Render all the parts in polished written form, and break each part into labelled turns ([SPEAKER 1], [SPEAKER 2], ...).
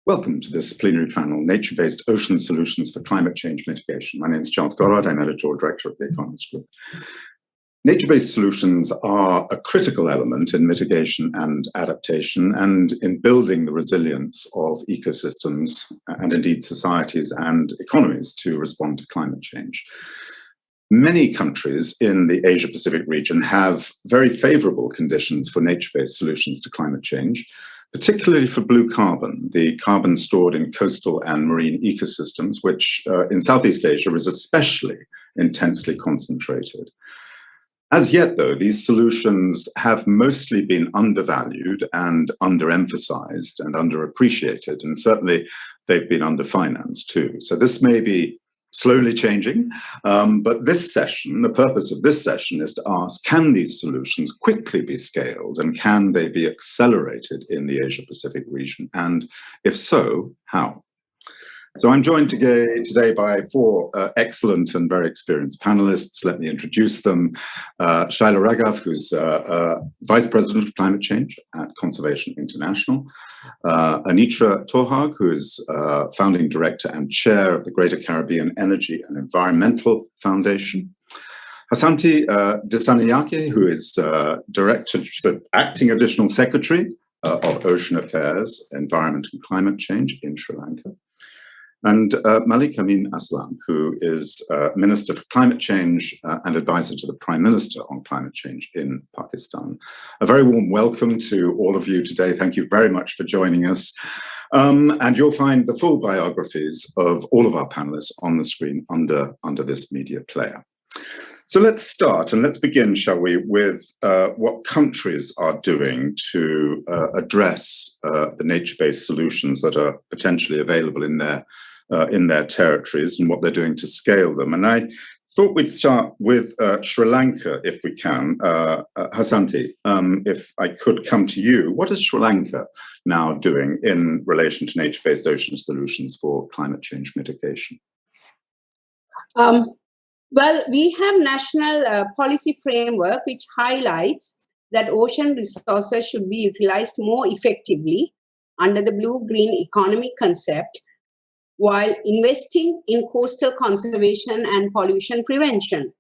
[SPEAKER 1] Welcome to this plenary panel, Nature-Based Ocean Solutions for Climate Change Mitigation. My name is Charles Goddard. I'm editorial director of the Economies Group. Nature-based solutions are a critical element in mitigation and adaptation and in building the resilience of ecosystems and indeed societies and economies to respond to climate change. Many countries in the Asia-Pacific region have very favorable conditions for nature-based solutions to climate change, particularly for blue carbon, the carbon stored in coastal and marine ecosystems, which in Southeast Asia is especially intensely concentrated. As yet, though, these solutions have mostly been undervalued and underemphasized and underappreciated, and certainly they've been underfinanced too. So this may be slowly changing, but this session, the purpose of this session is to ask, can these solutions quickly be scaled and can they be accelerated in the Asia-Pacific region? And if so, how? So I'm joined today by four excellent and very experienced panelists. Let me introduce them. Shyla Raghav, who's Vice President of Climate Change at Conservation International. Anitra Thorhaug, who is Founding Director and Chair of the Greater Caribbean Energy and Environmental Foundation. Hasanthi Dissanayake, who is Acting Additional Secretary of Ocean Affairs, Environment and Climate Change in Sri Lanka. And Malik Amin Aslam, who is Minister for Climate Change and Advisor to the Prime Minister on Climate Change in Pakistan. A very warm welcome to all of you today. Thank you very much for joining us. And you'll find the full biographies of all of our panelists on the screen under this media player. So let's start and let's begin, shall we, with what countries are doing to address the nature-based solutions that are potentially available in their territories and what they're doing to scale them. And I thought we'd start with Sri Lanka, if we can. Hasanthi, if I could come to you, what is Sri Lanka now doing in relation to nature-based ocean solutions for climate change mitigation?
[SPEAKER 2] Well, we have national policy framework which highlights that ocean resources should be utilized more effectively under the blue-green economy concept, while investing in coastal conservation and pollution prevention.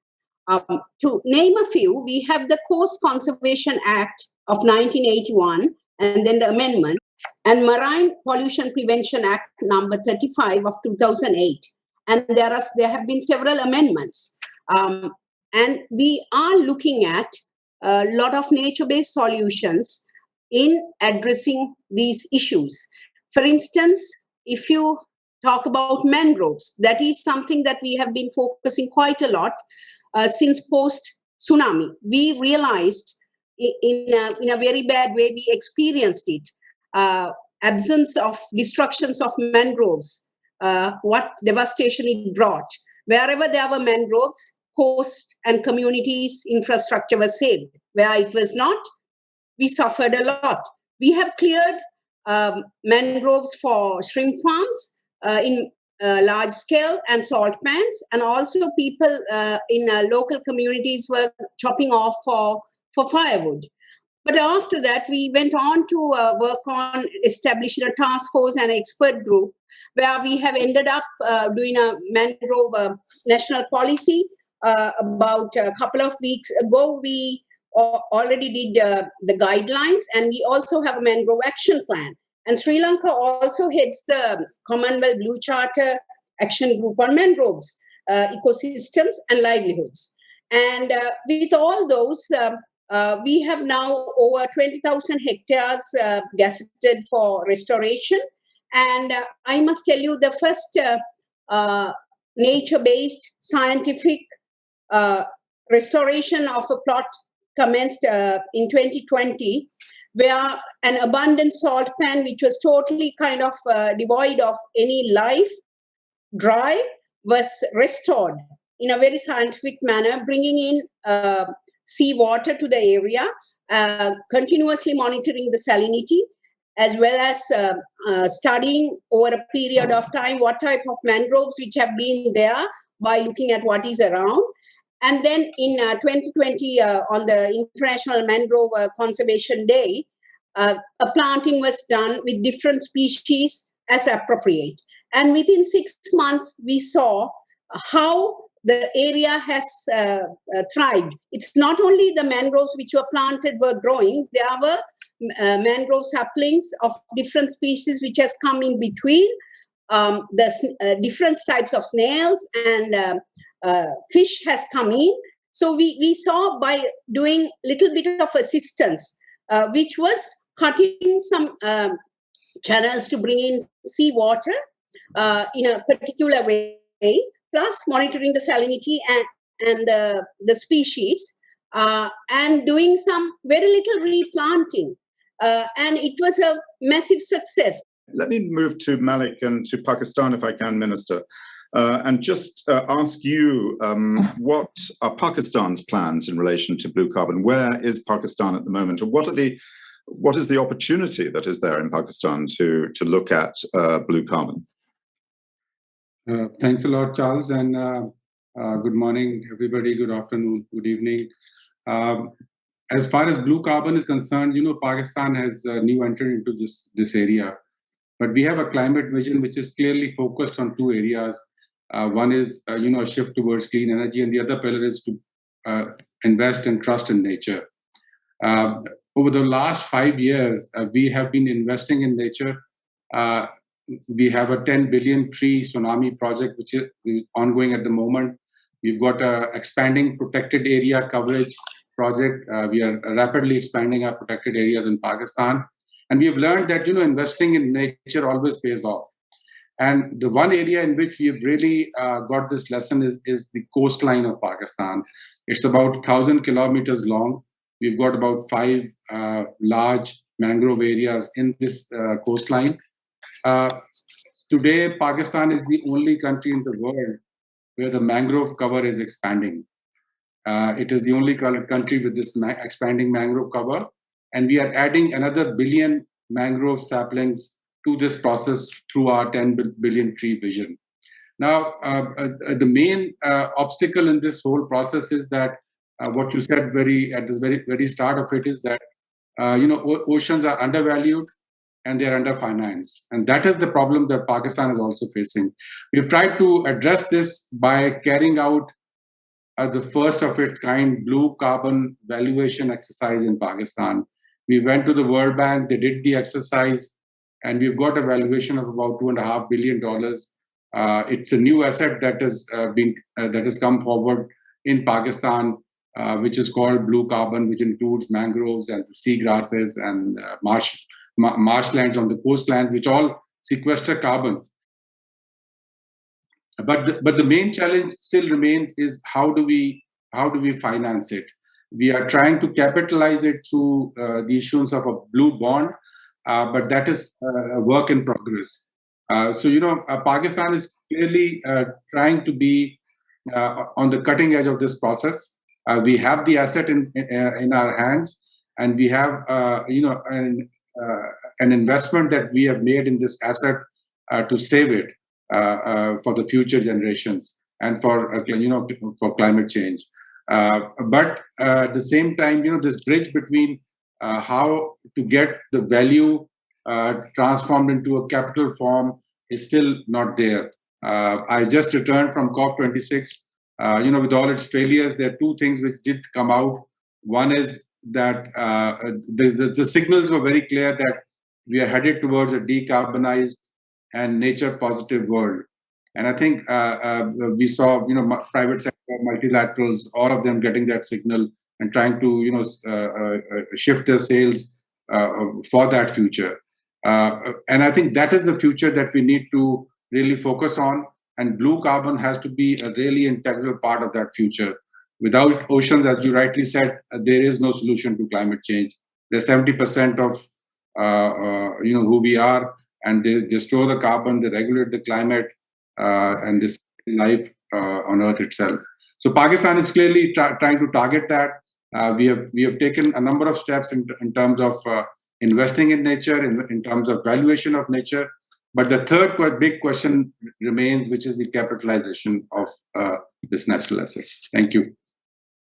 [SPEAKER 2] To name a few, we have the Coast Conservation Act of 1981, and then the amendment, and Marine Pollution Prevention Act number 35 of 2008. And there have been several amendments. And we are looking at a lot of nature-based solutions in addressing these issues. For instance, if you talk about mangroves, that is something that we have been focusing quite a lot since post-tsunami. We realized in a very bad way, we experienced it. Absence of destructions of mangroves, what devastation it brought. Wherever there were mangroves, coast and communities, infrastructure was saved. Where it was not, we suffered a lot. We have cleared mangroves for shrimp farms in large scale and salt pans, and also people in local communities were chopping off for firewood. But after that, we went on to work on establishing a task force and expert group where we have ended up doing a mangrove national policy. About a couple of weeks ago, we already did the guidelines, and we also have a mangrove action plan. And Sri Lanka also heads the Commonwealth Blue Charter Action Group on mangroves, ecosystems and livelihoods. And with all those, we have now over 20,000 hectares gazetted for restoration. And I must tell you, the first nature-based scientific restoration of a plot commenced in 2020, where an abundant salt pan, which was totally kind of devoid of any life, dry, was restored in a very scientific manner, bringing in seawater to the area, continuously monitoring the salinity, as well as studying over a period of time what type of mangroves which have been there by looking at what is around. And then in 2020, on the International Mangrove Conservation Day, a planting was done with different species as appropriate. And within 6 months, we saw how the area has thrived. It's not only the mangroves which were planted were growing, there were mangrove saplings of different species which has come in between, the different types of snails and fish has come in. So we saw by doing little bit of assistance, which was cutting some channels to bring in seawater in a particular way, plus monitoring the salinity and the species, and doing some very little replanting. And it was a massive success.
[SPEAKER 1] Let me move to Malik and to Pakistan, if I can, Minister, and just ask you, what are Pakistan's plans in relation to blue carbon? Where is Pakistan at the moment? And what is the opportunity that is there in Pakistan to look at blue carbon?
[SPEAKER 3] Thanks a lot, Charles, and good morning, everybody. Good afternoon, good evening. As far as blue carbon is concerned, Pakistan has a new entrant into this area, but we have a climate vision which is clearly focused on two areas. One is, a shift towards clean energy, and the other pillar is to invest and trust in nature. Over the last 5 years, we have been investing in nature. We have a 10 billion tree tsunami project, which is ongoing at the moment. We've got an expanding protected area coverage project. We are rapidly expanding our protected areas in Pakistan. And we have learned that, investing in nature always pays off. And the one area in which we have really got this lesson is the coastline of Pakistan. It's about 1,000 kilometers long. We've got about 5 large mangrove areas in this coastline. Today, Pakistan is the only country in the world where the mangrove cover is expanding. It is the only country with this expanding mangrove cover. And we are adding another billion mangrove saplings to this process through our 10 billion tree vision. Now, the main obstacle in this whole process is that what you said at the very start of it is that oceans are undervalued and they are underfinanced, and that is the problem that Pakistan is also facing. We've tried to address this by carrying out the first of its kind blue carbon valuation exercise in Pakistan. We went to the World Bank, they did the exercise, and we've got a valuation of about $2.5 billion. It's a new asset that has come forward in Pakistan, which is called blue carbon, which includes mangroves and the seagrasses and marshlands on the coastlands, which all sequester carbon. But the main challenge still remains is how do we finance it? We are trying to capitalize it through the issuance of a blue bond, but that is a work in progress. Pakistan is clearly trying to be on the cutting edge of this process. We have the asset in our hands, and we have an investment that we have made in this asset to save it for the future generations and for climate change. But at the same time, this bridge between how to get the value transformed into a capital form is still not there. I just returned from COP26. With all its failures, there are two things which did come out. One is that the signals were very clear that we are headed towards a decarbonized and nature-positive world. And I think we saw, private sector, multilaterals, all of them getting that signal and trying to, shift their sails for that future. And I think that is the future that we need to really focus on. And blue carbon has to be a really integral part of that future. Without oceans, as you rightly said, there is no solution to climate change. They're 70% of who we are, and they store the carbon, they regulate the climate, and this life on Earth itself. So Pakistan is clearly trying to target that. We have taken a number of steps in terms of investing in nature, in terms of valuation of nature. But the third big question remains, which is the capitalization of this natural asset. Thank you.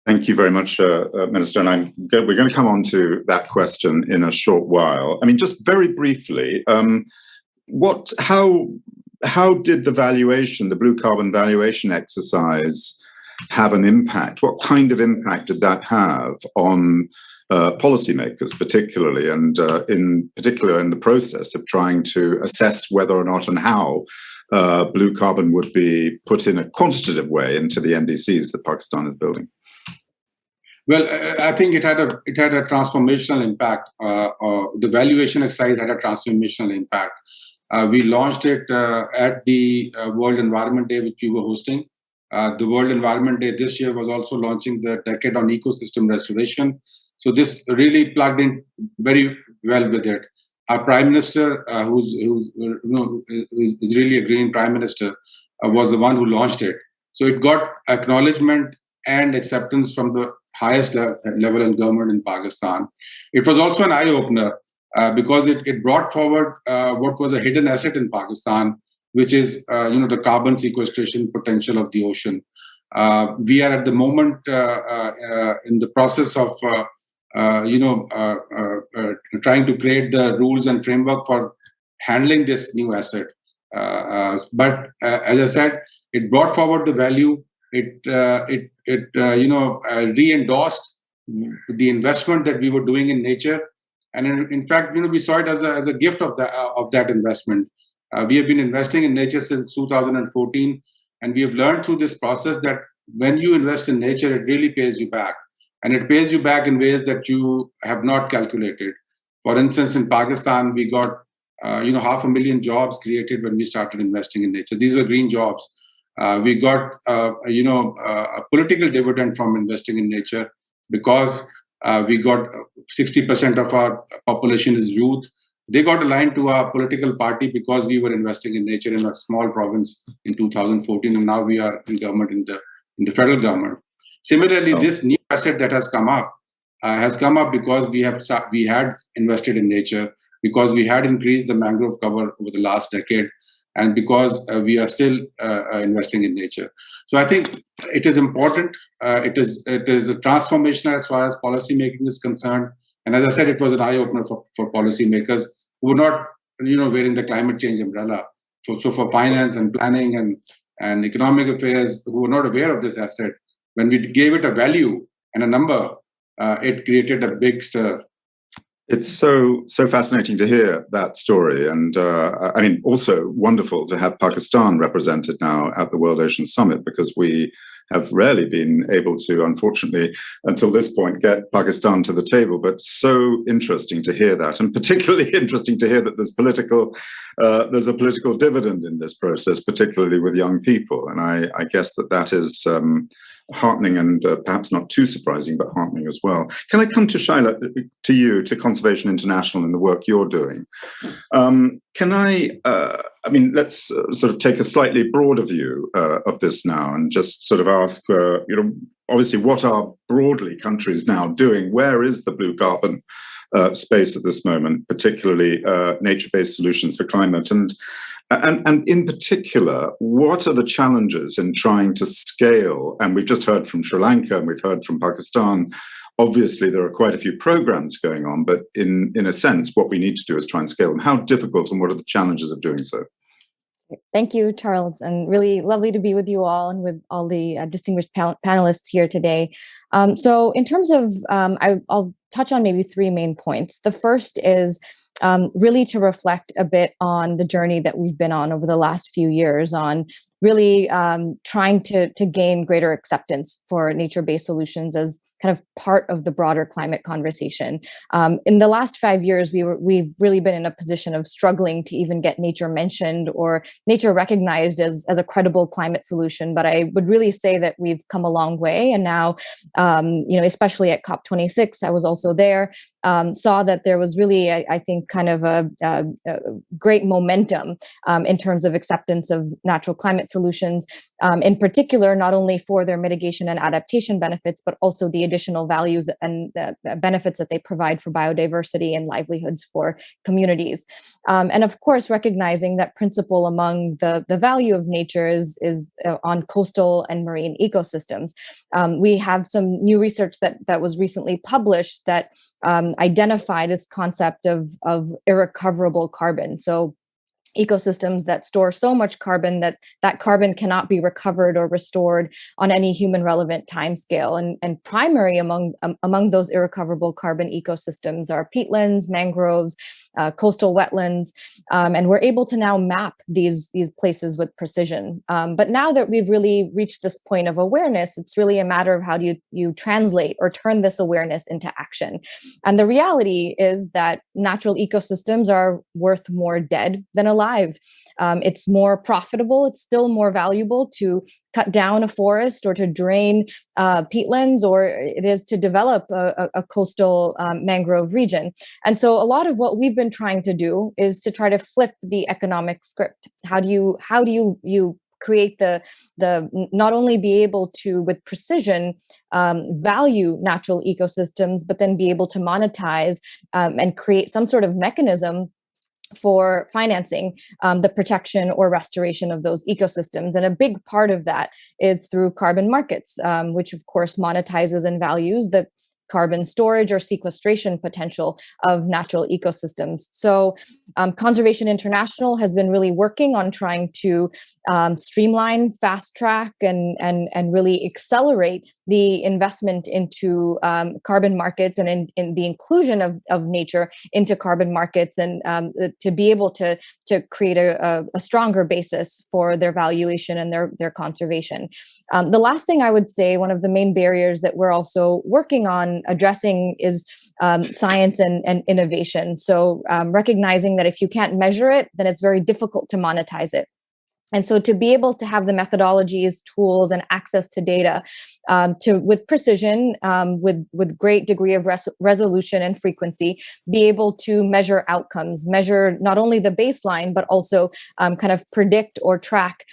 [SPEAKER 1] Thank you very much, Minister. And we're going to come on to that question in a short while. I mean, just very briefly, how did the blue carbon valuation exercise have an impact? What kind of impact did that have on policymakers, particularly, and in particular in the process of trying to assess whether or not and how blue carbon would be put in a quantitative way into the NDCs that Pakistan is building?
[SPEAKER 3] Well, I think it had a transformational impact. The valuation exercise had a transformational impact. We launched it at the World Environment Day, which we were hosting. The World Environment Day this year was also launching the Decade on Ecosystem Restoration. So this really plugged in very well with it. Our Prime Minister, who's really a green Prime Minister, was the one who launched it. So it got acknowledgement and acceptance from the highest level in government in Pakistan. It was also an eye-opener because it brought forward what was a hidden asset in Pakistan, which is the carbon sequestration potential of the ocean. We are at the moment in the process of trying to create the rules and framework for handling this new asset. But as I said, it brought forward the value. It re-endorsed the investment that we were doing in nature, and in fact, we saw it as a gift of that investment. We have been investing in nature since 2014, and we have learned through this process that when you invest in nature, it really pays you back, and it pays you back in ways that you have not calculated. For instance, in Pakistan, we got 500,000 jobs created when we started investing in nature. These were green jobs. We got a political dividend from investing in nature because we got 60% of our population is youth. They got aligned to our political party because we were investing in nature in a small province in 2014, and now we are in government in the federal government. Similarly, this new asset that has come up because we had invested in nature, because we had increased the mangrove cover over the last decade, and because we are still investing in nature. So I think it is important. It is a transformational as far as policy making is concerned. And as I said, it was an eye-opener for policymakers who were not wearing the climate change umbrella. So for finance and planning and economic affairs who were not aware of this asset, when we gave it a value and a number, it created a big stir.
[SPEAKER 1] It's so fascinating to hear that story, and also wonderful to have Pakistan represented now at the World Ocean Summit, because we have rarely been able to, unfortunately, until this point, get Pakistan to the table. But so interesting to hear that, and particularly interesting to hear that there's a political dividend in this process, particularly with young people. And I guess that is heartening and perhaps not too surprising, but heartening as well. Can I come to Shyla, to you, to Conservation International and the work you're doing? Let's sort of take a slightly broader view of this now and just sort of ask, obviously, what are broadly countries now doing? Where is the blue carbon space at this moment, particularly nature-based solutions for climate? And in particular, what are the challenges in trying to scale? And we've just heard from Sri Lanka and we've heard from Pakistan. Obviously, there are quite a few programs going on, but in a sense, what we need to do is try and scale them. How difficult and what are the challenges of doing so?
[SPEAKER 4] Thank you, Charles, and really lovely to be with you all and with all the distinguished panelists here today. So in terms of, I'll touch on maybe three main points. The first is really to reflect a bit on the journey that we've been on over the last few years on really trying to gain greater acceptance for nature-based solutions as kind of part of the broader climate conversation. In the last 5 years, we've really been in a position of struggling to even get nature mentioned or nature recognized as a credible climate solution. But I would really say that we've come a long way. And now, especially at COP26, I was also there, saw that there was really, I think, kind of a great momentum in terms of acceptance of natural climate solutions, in particular, not only for their mitigation and adaptation benefits, but also the additional values and benefits that they provide for biodiversity and livelihoods for communities. And of course, recognizing that principle among the value of nature is on coastal and marine ecosystems. We have some new research that was recently published that identified this concept of irrecoverable carbon. So ecosystems that store so much carbon that that carbon cannot be recovered or restored on any human relevant timescale. And primary among those irrecoverable carbon ecosystems are peatlands, mangroves, coastal wetlands, and we're able to now map these places with precision. But now that we've really reached this point of awareness, it's really a matter of how do you translate or turn this awareness into action. And the reality is that natural ecosystems are worth more dead than alive. It's more profitable. It's still more valuable to cut down a forest or to drain peatlands, or it is to develop a coastal mangrove region. And so a lot of what we've been trying to do is to try to flip the economic script. How do you create the not only be able to with precision value natural ecosystems, but then be able to monetize and create some sort of mechanism for financing the protection or restoration of those ecosystems. And a big part of that is through carbon markets, which of course monetizes and values the carbon storage or sequestration potential of natural ecosystems. So Conservation International has been really working on trying to streamline, fast track, and really accelerate the investment into carbon markets and in the inclusion of nature into carbon markets, and to be able to create a stronger basis for their valuation and their conservation. The last thing I would say, one of the main barriers that we're also working on addressing is science and innovation. So recognizing that if you can't measure it, then it's very difficult to monetize it. And so to be able to have the methodologies, tools, and access to data with precision, with great degree of resolution and frequency, be able to measure outcomes, measure not only the baseline, but also kind of predict or track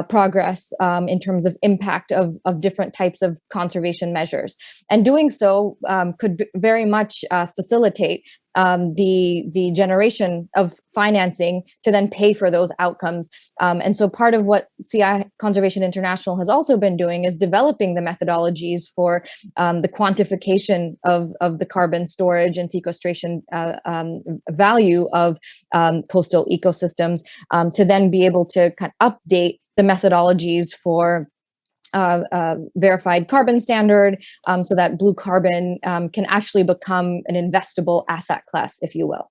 [SPEAKER 4] progress in terms of impact of different types of conservation measures. And doing so could very much facilitate the generation of financing to then pay for those outcomes. And so part of what CI Conservation International has also been doing is developing the methodologies for the quantification of the carbon storage and sequestration value of coastal ecosystems, to then be able to kind of update the methodologies for verified carbon standard, so that blue carbon can actually become an investable asset class, if you will.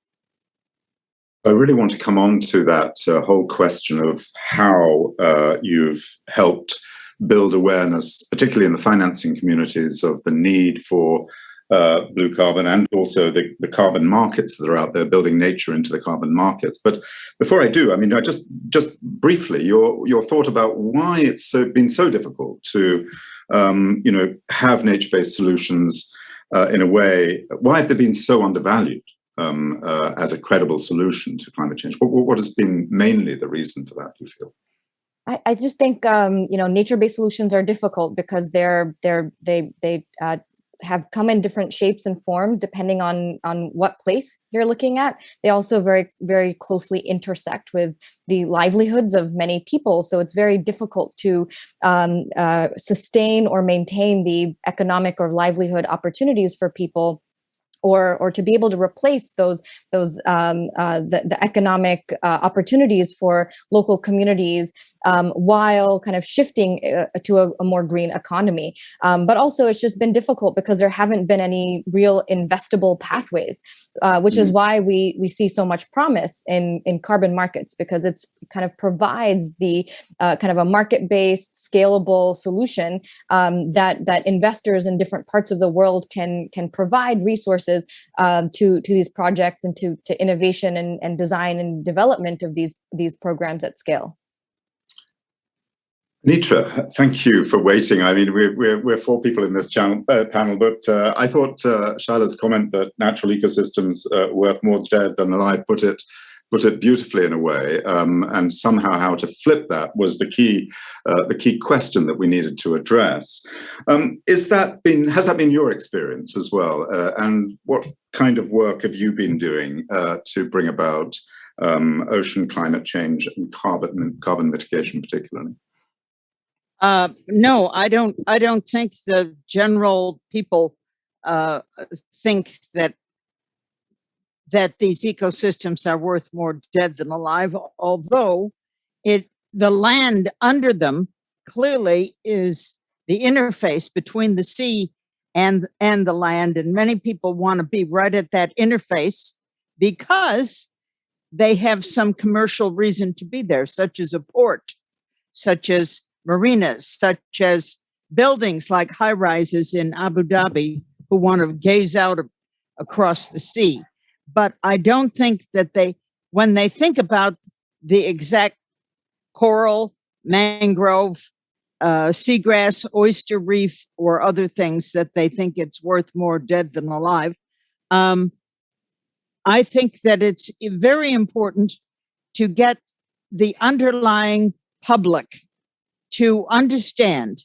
[SPEAKER 1] I really want to come on to that whole question of how you've helped build awareness, particularly in the financing communities, of the need for blue carbon, and also the carbon markets that are out there, building nature into the carbon markets. But before I do, I mean, I just briefly, your thought about why it's been so difficult to, have nature-based solutions in a way. Why have they been so undervalued as a credible solution to climate change? What has been mainly the reason for that, do you feel?
[SPEAKER 4] I just think nature-based solutions are difficult because they have come in different shapes and forms depending on what place you're looking at. They also very, very closely intersect with the livelihoods of many people. So it's very difficult to sustain or maintain the economic or livelihood opportunities for people, or to be able to replace the economic opportunities for local communities while kind of shifting to a more green economy. But also it's just been difficult because there haven't been any real investable pathways, which is why we see so much promise in carbon markets, because it's kind of provides the kind of a market-based, scalable solution that investors in different parts of the world can provide resources to these projects and to innovation and design and development of these programs at scale.
[SPEAKER 1] Anitra, thank you for waiting. I mean, we're four people in this panel, but I thought Shyla's comment that natural ecosystems worth more dead than alive put it beautifully in a way, and somehow how to flip that was the key question that we needed to address. Has that been your experience as well? And what kind of work have you been doing to bring about ocean climate change and carbon mitigation, particularly?
[SPEAKER 5] No, I don't think the general people think that that these ecosystems are worth more dead than alive, although the land under them clearly is the interface between the sea and the land. And many people want to be right at that interface because they have some commercial reason to be there, such as a port, such as marinas, such as buildings like high rises in Abu Dhabi who want to gaze out across the sea. But I don't think that when they think about the exact coral, mangrove, seagrass, oyster reef, or other things that they think it's worth more dead than alive. I think that it's very important to get the underlying public to understand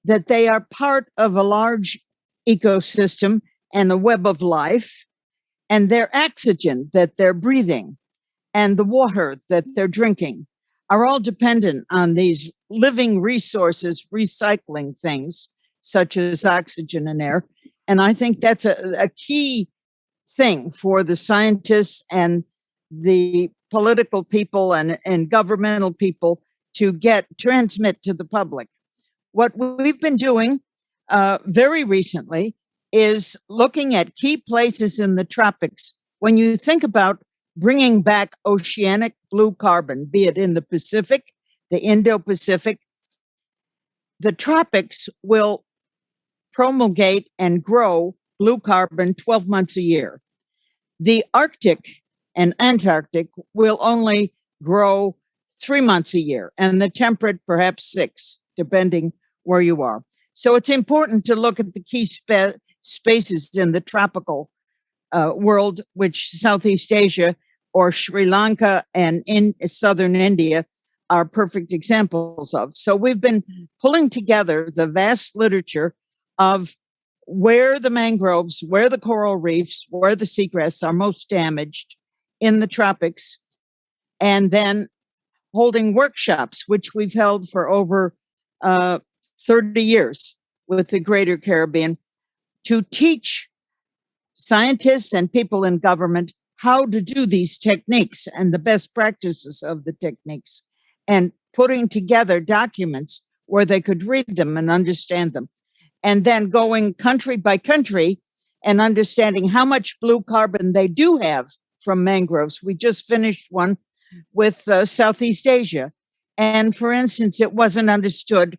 [SPEAKER 5] that they are part of a large ecosystem and a web of life, and their oxygen that they're breathing and the water that they're drinking are all dependent on these living resources, recycling things such as oxygen and air. And I think that's a key thing for the scientists and the political people and governmental people to transmit to the public. What we've been doing very recently is looking at key places in the tropics. When you think about bringing back oceanic blue carbon, be it in the Pacific, the Indo-Pacific, the tropics will promulgate and grow blue carbon 12 months a year. The Arctic and Antarctic will only grow 3 months a year, and the temperate perhaps 6, depending where you are. So it's important to look at the key spaces in the tropical world, which Southeast Asia or Sri Lanka and in southern India are perfect examples of. So we've been pulling together the vast literature of where the mangroves, where the coral reefs, where the seagrass are most damaged in the tropics, and then holding workshops, which we've held for over 30 years with the Greater Caribbean, to teach scientists and people in government how to do these techniques and the best practices of the techniques, and putting together documents where they could read them and understand them. And then going country by country and understanding how much blue carbon they do have from mangroves. We just finished one with Southeast Asia. And for instance, it wasn't understood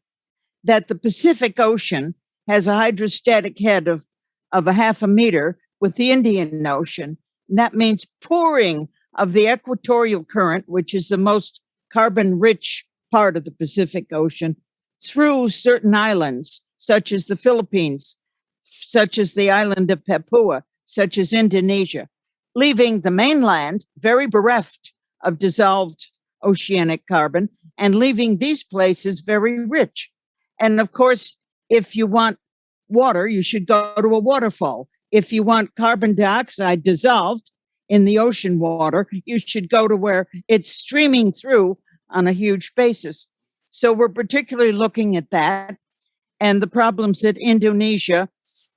[SPEAKER 5] that the Pacific Ocean has a hydrostatic head of a half a meter with the Indian Ocean. And that means pouring of the equatorial current, which is the most carbon-rich part of the Pacific Ocean, through certain islands, such as the Philippines, such as the island of Papua, such as Indonesia, leaving the mainland very bereft of dissolved oceanic carbon and leaving these places very rich. And of course, if you want water, you should go to a waterfall. If you want carbon dioxide dissolved in the ocean water, you should go to where it's streaming through on a huge basis. So we're particularly looking at that and the problems that Indonesia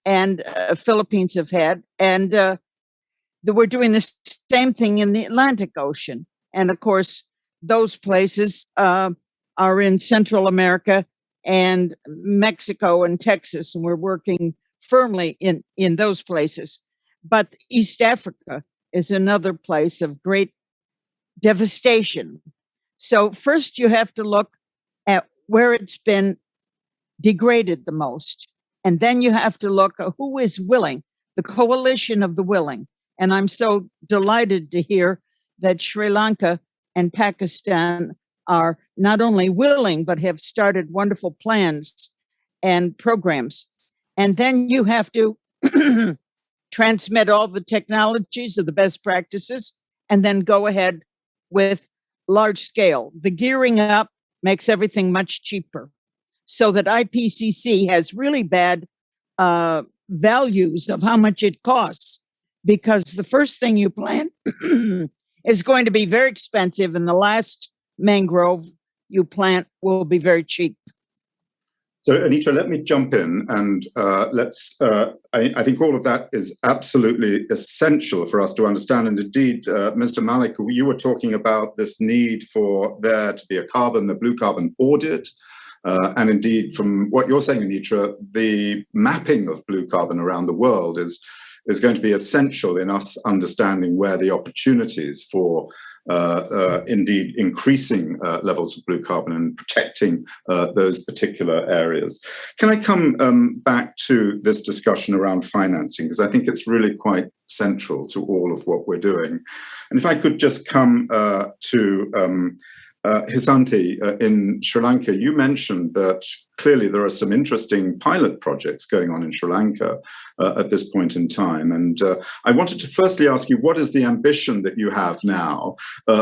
[SPEAKER 5] and Philippines have had. And we're doing the same thing in the Atlantic Ocean. And of course, those places are in Central America and Mexico and Texas, and we're working firmly in those places. But East Africa is another place of great devastation. So first you have to look at where it's been degraded the most. And then you have to look at who is willing, the coalition of the willing. And I'm so delighted to hear that Sri Lanka and Pakistan are not only willing, but have started wonderful plans and programs. And then you have to transmit all the technologies of the best practices and then go ahead with large scale. The gearing up makes everything much cheaper, so that IPCC has really bad values of how much it costs, because the first thing you plant is going to be very expensive and the last mangrove you plant will be very cheap.
[SPEAKER 1] So, Anitra, let me jump in and I think all of that is absolutely essential for us to understand. And indeed, Mr. Malik, you were talking about this need for there to be a blue carbon audit. And indeed, from what you're saying, Anitra, the mapping of blue carbon around the world is going to be essential in us understanding where the opportunities for indeed increasing levels of blue carbon and protecting those particular areas. Can I come back to this discussion around financing? Because I think it's really quite central to all of what we're doing. And if I could just come to Hasanthi, in Sri Lanka, you mentioned that clearly there are some interesting pilot projects going on in Sri Lanka at this point in time. And I wanted to firstly ask you, what is the ambition that you have now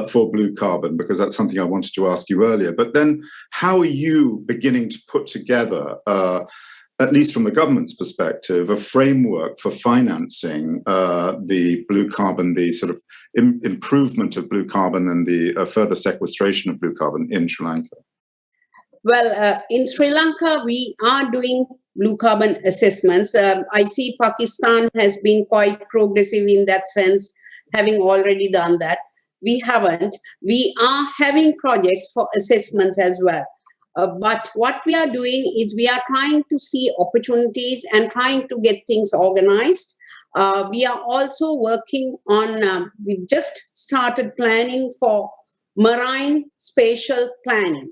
[SPEAKER 1] for blue carbon? Because that's something I wanted to ask you earlier. But then how are you beginning to put together, at least from the government's perspective, a framework for financing the blue carbon, the sort of improvement of blue carbon and the further sequestration of blue carbon in Sri Lanka?
[SPEAKER 2] Well, in Sri Lanka, we are doing blue carbon assessments. I see Pakistan has been quite progressive in that sense, having already done that. We haven't. We are having projects for assessments as well. But what we are doing is we are trying to see opportunities and trying to get things organized. We are also working on, we've just started planning for marine spatial planning,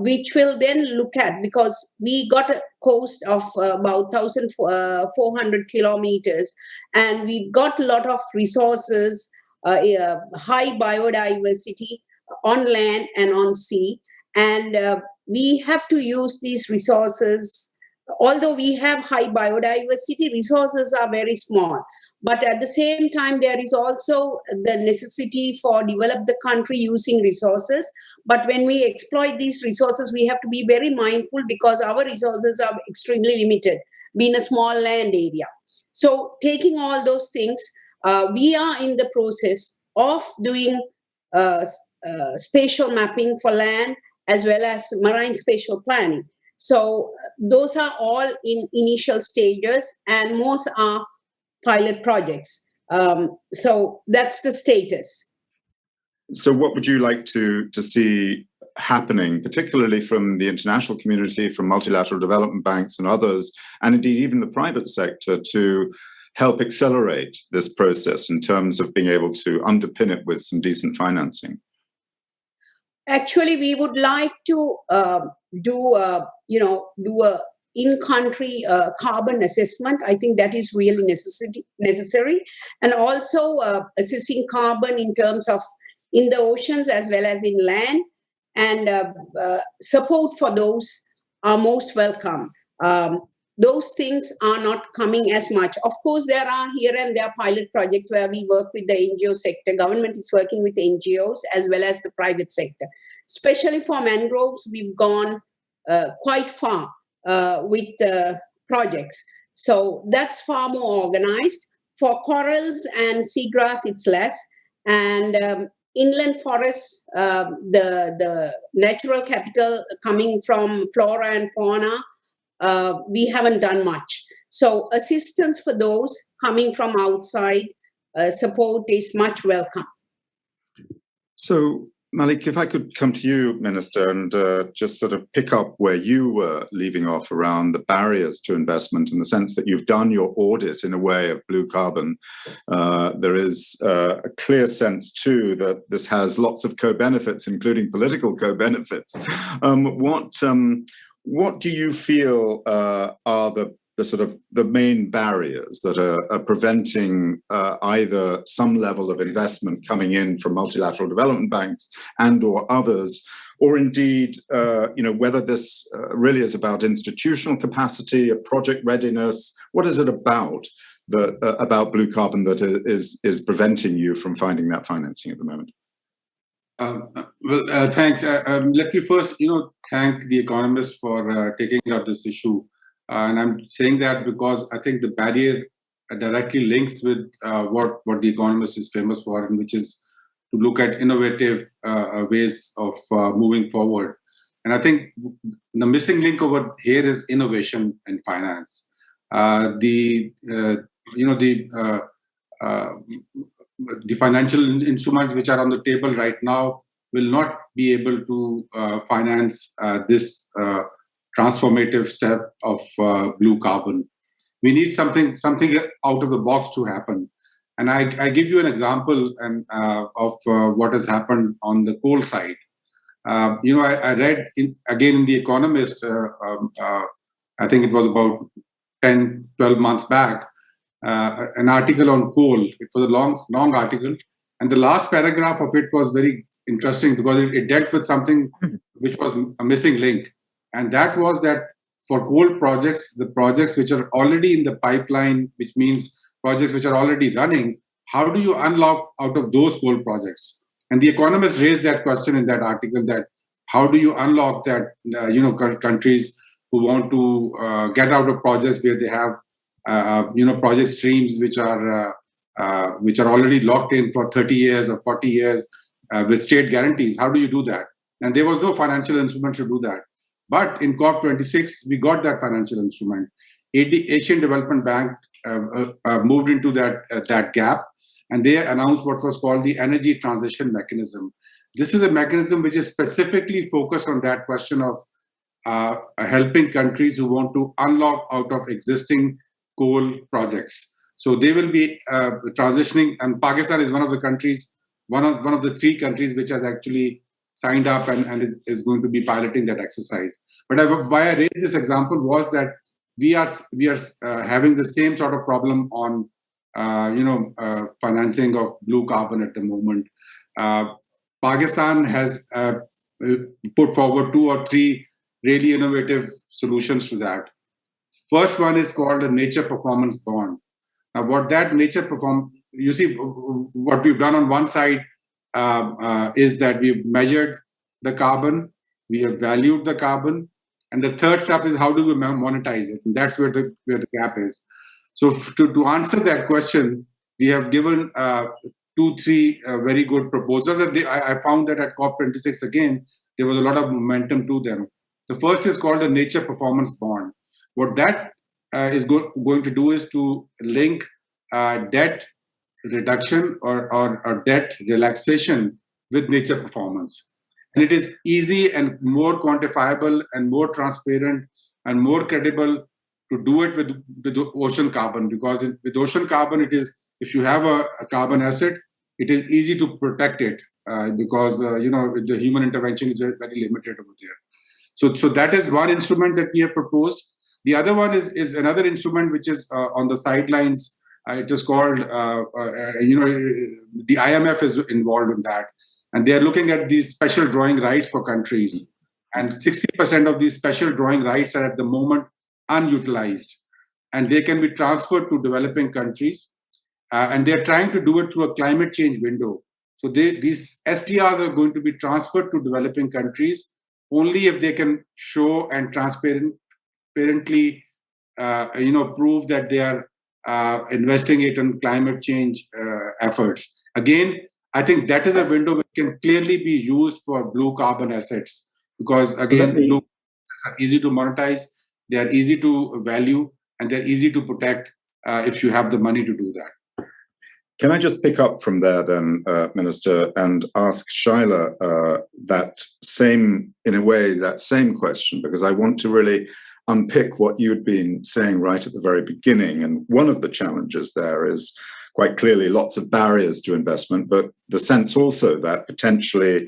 [SPEAKER 2] which will then look at, because we got a coast of about 1,400 kilometers, and we've got a lot of resources, high biodiversity on land and on sea. And we have to use these resources. Although we have high biodiversity, resources are very small. But at the same time, there is also the necessity for develop the country using resources. But when we exploit these resources, we have to be very mindful because our resources are extremely limited, being a small land area. So taking all those things, we are in the process of doing spatial mapping for land as well as marine spatial planning. So those are all in initial stages, and most are pilot projects. So that's the status.
[SPEAKER 1] So what would you like to see happening, particularly from the international community, from multilateral development banks and others, and indeed even the private sector, to help accelerate this process in terms of being able to underpin it with some decent financing?
[SPEAKER 2] Actually, we would like to do a in-country carbon assessment. I think that is really necessary, and also assessing carbon in terms of in the oceans as well as in land, and support for those are most welcome. Those things are not coming as much. Of course, there are here and there pilot projects where we work with the NGO sector. Government is working with NGOs as well as the private sector. Especially for mangroves, we've gone quite far with projects. So that's far more organized. For corals and seagrass, it's less. And inland forests, the natural capital coming from flora and fauna, we haven't done much. So assistance for those coming from outside, support is much welcome.
[SPEAKER 1] So, Malik, if I could come to you, Minister, and just sort of pick up where you were leaving off around the barriers to investment, in the sense that you've done your audit in a way of blue carbon. There is a clear sense, too, that this has lots of co-benefits, including political co-benefits. What do you feel are the sort of the main barriers that are preventing either some level of investment coming in from multilateral development banks and or others, or indeed, whether this really is about institutional capacity, a project readiness? What is it about blue carbon that is preventing you from finding that financing at the moment?
[SPEAKER 3] Thanks. Let me first, thank the economists for taking up this issue. And I'm saying that because I think the barrier directly links with what the economist is famous for, and which is to look at innovative ways of moving forward. And I think the missing link over here is innovation in finance. The financial instruments which are on the table right now will not be able to finance this transformative step of blue carbon. We need something out of the box to happen. And I give you an example of what has happened on the coal side. I read again in The Economist, I think it was about 10, 12 months back, an article on coal. It was a long article. And the last paragraph of it was very interesting because it dealt with something which was a missing link. And that was that for coal projects, the projects which are already in the pipeline, which means projects which are already running, how do you unlock out of those coal projects? And The Economist raised that question in that article, that how do you unlock that, countries who want to get out of projects where they have, project streams which are already locked in for 30 years or 40 years with state guarantees. How do you do that? And there was no financial instrument to do that. But in COP26, we got that financial instrument. Asian Development Bank moved into that gap, and they announced what was called the Energy Transition Mechanism. This is a mechanism which is specifically focused on that question of helping countries who want to unlock out of existing coal projects. So they will be transitioning, and Pakistan is one of the countries, one of the 3 countries which has actually signed up and is going to be piloting that exercise. But why I raised this example was that we are having the same sort of problem on financing of blue carbon at the moment. Pakistan has put forward 2 or 3 really innovative solutions to that. First one is called a nature performance bond. Now, what that you see, what we've done on one side is that we've measured the carbon, we have valued the carbon, and the third step is how do we monetize it, and that's where the gap is. So to answer that question, we have given 2-3 very good proposals, and I found that at COP26 again there was a lot of momentum to them. The first is called a nature performance bond. What that is going to do is to link debt reduction or debt relaxation with nature performance. And it is easy and more quantifiable and more transparent and more credible to do it with ocean carbon, because with ocean carbon, it is, if you have a carbon asset, it is easy to protect it because the human intervention is very limited over there. So that is one instrument that we have proposed. The other one is another instrument which is on the sidelines. It is called, the IMF is involved in that. And they are looking at these special drawing rights for countries. And 60% of these special drawing rights are at the moment unutilized. And they can be transferred to developing countries. And they're trying to do it through a climate change window. So these SDRs are going to be transferred to developing countries only if they can show and transparently prove that they are investing it in climate change efforts. Again, I think that is a window which can clearly be used for blue carbon assets, because again, blue assets are easy to monetize, they are easy to value, and they're easy to protect if you have the money to do that.
[SPEAKER 1] Can I just pick up from there then, Minister, and ask Shyla that same question, because I want to really unpick what you'd been saying right at the very beginning. And one of the challenges there is quite clearly lots of barriers to investment, but the sense also that potentially,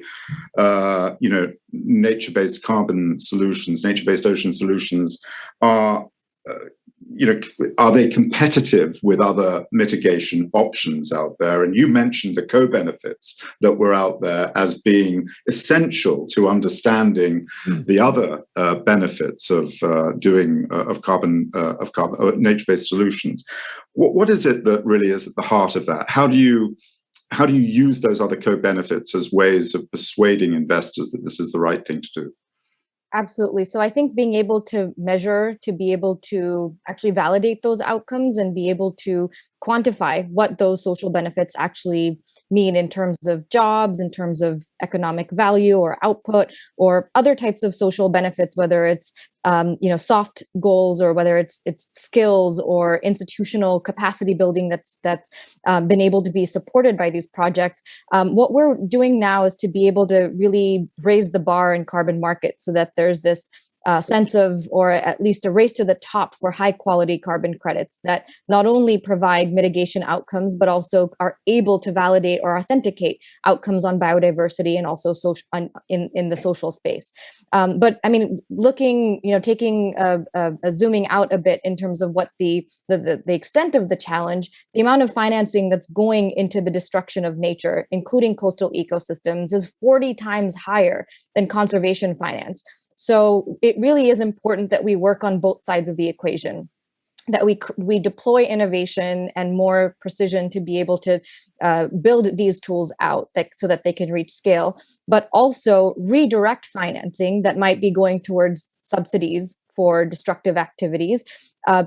[SPEAKER 1] nature-based carbon solutions, nature-based ocean solutions are they competitive with other mitigation options out there? And you mentioned the co-benefits that were out there as being essential to understanding the other benefits of nature-based solutions. What is it that really is at the heart of that? How do you use those other co-benefits as ways of persuading investors that this is the right thing to do?
[SPEAKER 4] Absolutely. So I think being able to measure, to be able to actually validate those outcomes and be able to quantify what those social benefits actually mean in terms of jobs, in terms of economic value or output, or other types of social benefits, whether it's soft goals or whether it's skills or institutional capacity building that's been able to be supported by these projects. What we're doing now is to be able to really raise the bar in carbon markets so that there's this sense of, or at least a race to the top for high quality carbon credits that not only provide mitigation outcomes, but also are able to validate or authenticate outcomes on biodiversity and also social in the social space. But I mean, looking, taking zooming out a bit in terms of what the extent of the challenge, the amount of financing that's going into the destruction of nature, including coastal ecosystems, is 40 times higher than conservation finance. So it really is important that we work on both sides of the equation, that we deploy innovation and more precision to be able to build these tools out so that they can reach scale, but also redirect financing that might be going towards subsidies for destructive activities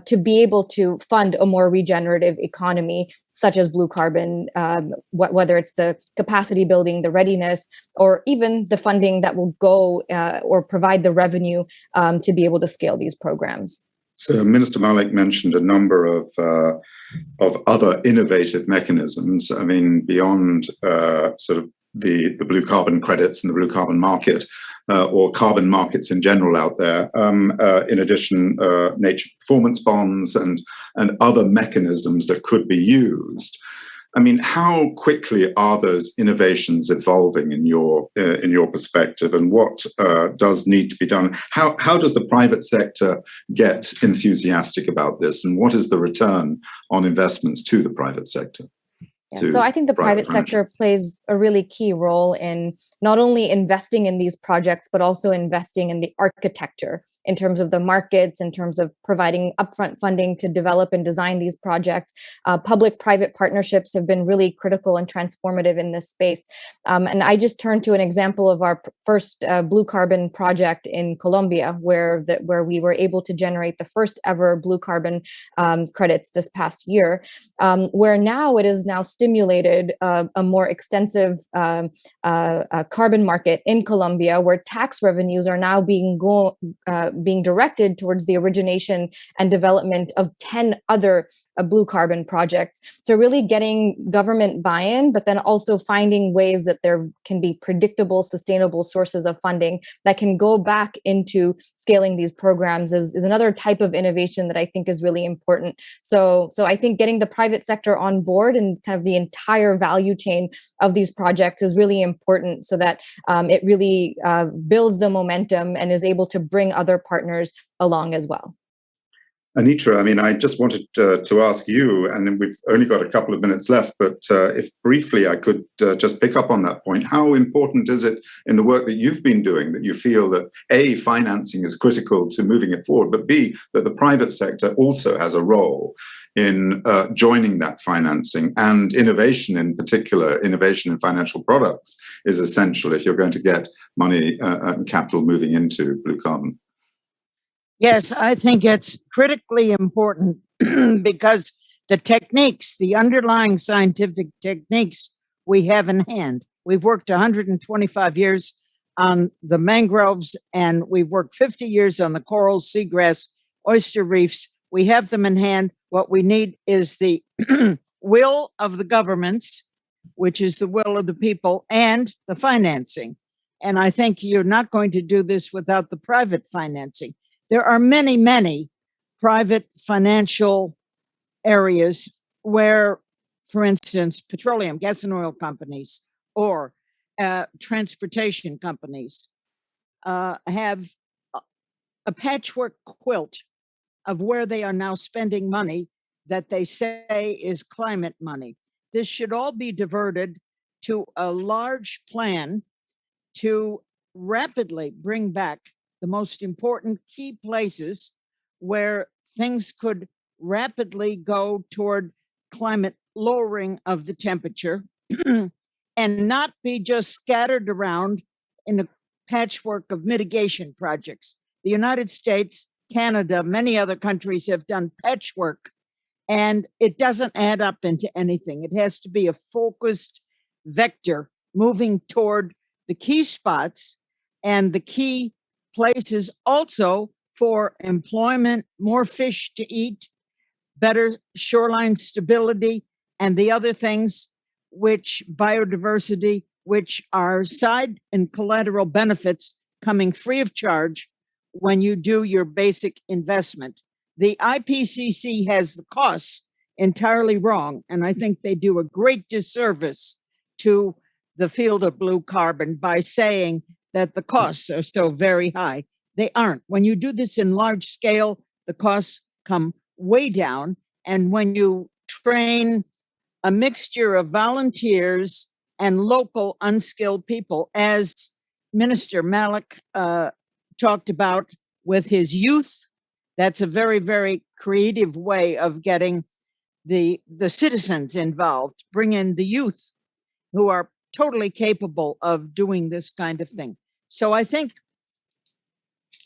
[SPEAKER 4] to be able to fund a more regenerative economy, such as blue carbon, whether it's the capacity building, the readiness, or even the funding that will go or provide the revenue to be able to scale these programs.
[SPEAKER 1] So Minister Malik mentioned a number of other innovative mechanisms. I mean, beyond sort of the blue carbon credits and the blue carbon market, or carbon markets in general out there. In addition, nature performance bonds and other mechanisms that could be used. I mean, how quickly are those innovations evolving in your perspective, and what does need to be done? How does the private sector get enthusiastic about this, and what is the return on investments to the private sector?
[SPEAKER 4] Yeah, so I think the private sector plays a really key role in not only investing in these projects, but also investing in the architecture in terms of the markets, in terms of providing upfront funding to develop and design these projects. Public-private partnerships have been really critical and transformative in this space. And I just turned to an example of our first blue carbon project in Colombia, where we were able to generate the first ever blue carbon credits this past year, where now it is now stimulated a more extensive carbon market in Colombia, where tax revenues are now being directed towards the origination and development of 10 other blue carbon projects. So really getting government buy-in, but then also finding ways that there can be predictable, sustainable sources of funding that can go back into scaling these programs is another type of innovation that I think is really important. So I think getting the private sector on board and kind of the entire value chain of these projects is really important, so that it really builds the momentum and is able to bring other partners along as well.
[SPEAKER 1] Anitra, I mean, I just wanted to ask you, and we've only got a couple of minutes left, but if briefly I could just pick up on that point, how important is it in the work that you've been doing that you feel that A, financing is critical to moving it forward, but B, that the private sector also has a role in joining that financing, and innovation in particular, innovation in financial products is essential if you're going to get money and capital moving into blue carbon?
[SPEAKER 5] Yes, I think it's critically important because the underlying scientific techniques we have in hand. We've worked 125 years on the mangroves, and we've worked 50 years on the corals, seagrass, oyster reefs. We have them in hand. What we need is the will of the governments, which is the will of the people, and the financing. And I think you're not going to do this without the private financing. There are many, many private financial areas where, for instance, petroleum, gas and oil companies or transportation companies have a patchwork quilt of where they are now spending money that they say is climate money. This should all be diverted to a large plan to rapidly bring back the most important key places where things could rapidly go toward climate lowering of the temperature and not be just scattered around in a patchwork of mitigation projects. The United States, Canada, many other countries have done patchwork and it doesn't add up into anything. It has to be a focused vector moving toward the key spots and the key places also for employment, more fish to eat, better shoreline stability, and the other things which biodiversity, which are side and collateral benefits coming free of charge when you do your basic investment. The IPCC has the costs entirely wrong, and I think they do a great disservice to the field of blue carbon by saying that the costs are so very high. They aren't. When you do this in large scale, the costs come way down. And when you train a mixture of volunteers and local unskilled people, as Minister Malik talked about with his youth, that's a very, very creative way of getting the citizens involved, bring in the youth who are totally capable of doing this kind of thing. So I think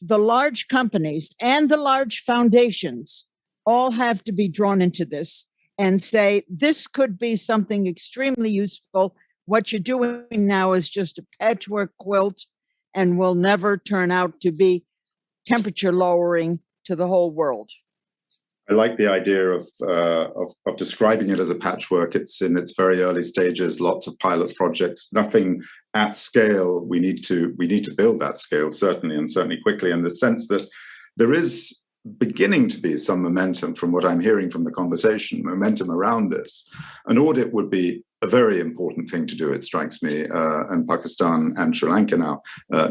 [SPEAKER 5] the large companies and the large foundations all have to be drawn into this and say, this could be something extremely useful. What you're doing now is just a patchwork quilt and will never turn out to be temperature lowering to the whole world.
[SPEAKER 1] I like the idea of describing it as a patchwork. It's in its very early stages, lots of pilot projects, nothing at scale. We need to build that scale, certainly, and certainly quickly, in the sense that there is beginning to be some momentum from what I'm hearing from the conversation, momentum around this. An audit would be a very important thing to do, it strikes me, and Pakistan and Sri Lanka now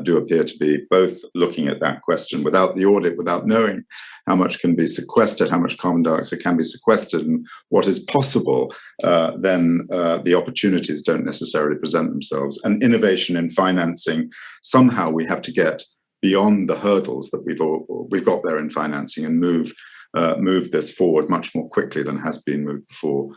[SPEAKER 1] do appear to be both looking at that question. Without the audit, without knowing how much can be sequestered, how much carbon dioxide can be sequestered, and what is possible, then the opportunities don't necessarily present themselves. And innovation in financing, somehow we have to get beyond the hurdles that we've got there in financing and move this forward much more quickly than has been moved before.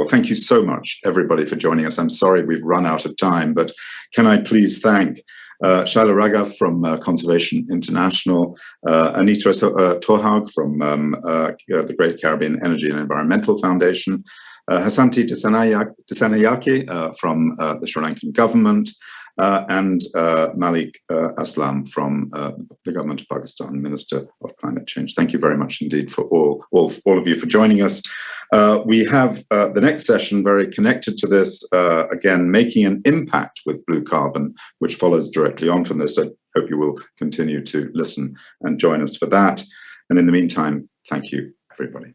[SPEAKER 1] Thank you so much, everybody, for joining us. I'm sorry we've run out of time, but can I please thank Shyla Raghav from Conservation International, Anitra Thorhaug from the Great Caribbean Energy and Environmental Foundation, Hasanthi Dissanayake from the Sri Lankan government, and Malik Aslam from the government of Pakistan, Minister of Climate Change. Thank you very much indeed for all of you for joining us. We have the next session very connected to this, again, making an impact with blue carbon, which follows directly on from this. I hope you will continue to listen and join us for that. And in the meantime, thank you, everybody.